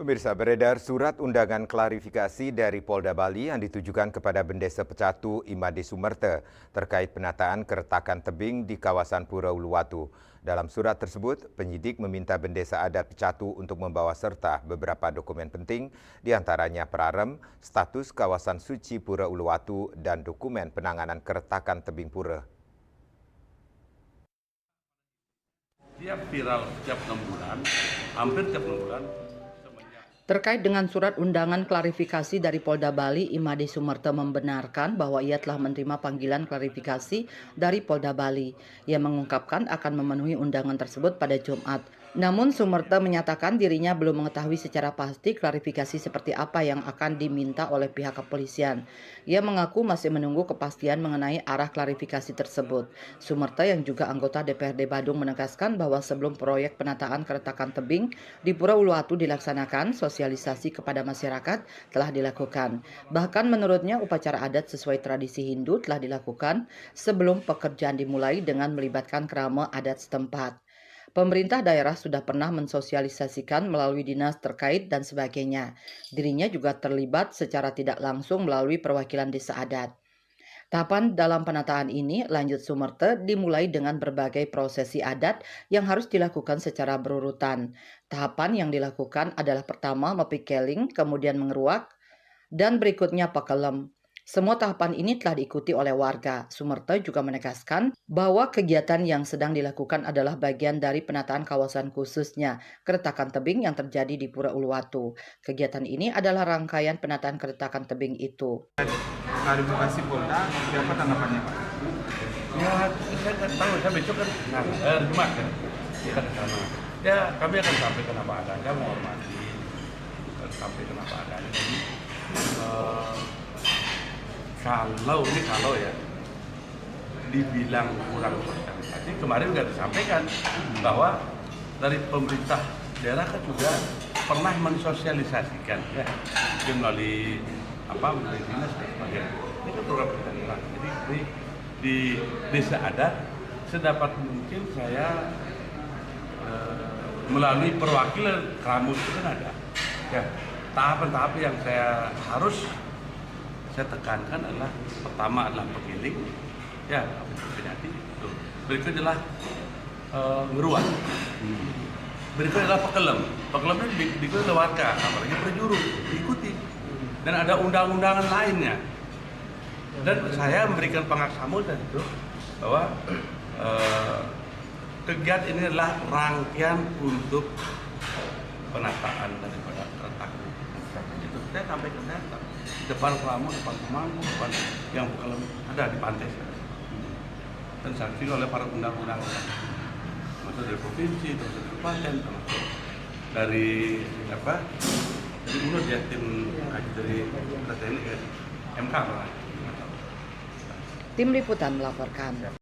Pemirsa, beredar surat undangan klarifikasi dari Polda Bali yang ditujukan kepada Bendesa Pecatu Imade Sumerte terkait penataan keretakan tebing di kawasan Pura Uluwatu. Dalam surat tersebut, penyidik meminta Bendesa Adat Pecatu untuk membawa serta beberapa dokumen penting, diantaranya prarem, status kawasan suci Pura Uluwatu, dan dokumen penanganan keretakan tebing pura. Tiap viral setiap 6 bulan, hampir tiap 6 bulan. Terkait dengan surat undangan klarifikasi dari Polda Bali, Imade Sumerte membenarkan bahwa ia telah menerima panggilan klarifikasi dari Polda Bali. Ia mengungkapkan akan memenuhi undangan tersebut pada Jumat. Namun Sumerte menyatakan dirinya belum mengetahui secara pasti klarifikasi seperti apa yang akan diminta oleh pihak kepolisian. Ia mengaku masih menunggu kepastian mengenai arah klarifikasi tersebut. Sumerte yang juga anggota DPRD Badung menegaskan bahwa sebelum proyek penataan keretakan tebing di Pura Uluwatu dilaksanakan, sosialisasi kepada masyarakat telah dilakukan. Bahkan menurutnya upacara adat sesuai tradisi Hindu telah dilakukan sebelum pekerjaan dimulai dengan melibatkan kerama adat setempat. Pemerintah daerah sudah pernah mensosialisasikan melalui dinas terkait dan sebagainya. Dirinya juga terlibat secara tidak langsung melalui perwakilan desa adat. Tahapan dalam penataan ini, lanjut Sumerte, dimulai dengan berbagai prosesi adat yang harus dilakukan secara berurutan. Tahapan yang dilakukan adalah pertama mepikeling, kemudian mengeruak, dan berikutnya pakelem. Semua tahapan ini telah diikuti oleh warga. Sumerte juga menegaskan bahwa kegiatan yang sedang dilakukan adalah bagian dari penataan kawasan khususnya keretakan tebing yang terjadi di Pura Uluwatu. Kegiatan ini adalah rangkaian penataan keretakan tebing itu. Klarifikasi Polda, siapa tanggapannya Pak? Ya, saya nggak tahu, saya besok kan Jumat kan, kita ke sana. Ya, kami akan sampaikan apa adanya, menghormati, sampaikan apa adanya. Jadi, kalau ya dibilang kurang sosialisasi, kemarin nggak disampaikan bahwa dari pemerintah daerah kan juga pernah mensosialisasikan ya, mungkin melalui melalui dinas dan sebagainya. Ini kan program kita daerah. Jadi di desa adat sedapat mungkin saya melalui perwakilan Kramus itu kan ada. Ya, tahapan-tahapan yang saya tekankan adalah pertama adalah pegiling, ya terjadi itu. Berikut adalah ngeruak. Berikut adalah pekelem. Pekelemnya diikuti oleh warga, apalagi perjuru diikuti. Dan ada undang-undangan lainnya. Dan saya memberikan pengaksamu dan itu bahwa kegiatan ini adalah rangkaian untuk penataan daripada keretakan. Itu saya sampaikan data. Depan Kelamu, depan Temanggung, depan yang ada di pantai. Dan saksi oleh para undang-undang, termasuk dari provinsi, termasuk dari kabupaten, termasuk dari dari UNUD ya, tim kaji dari TNI MK. Tim Liputan melaporkan.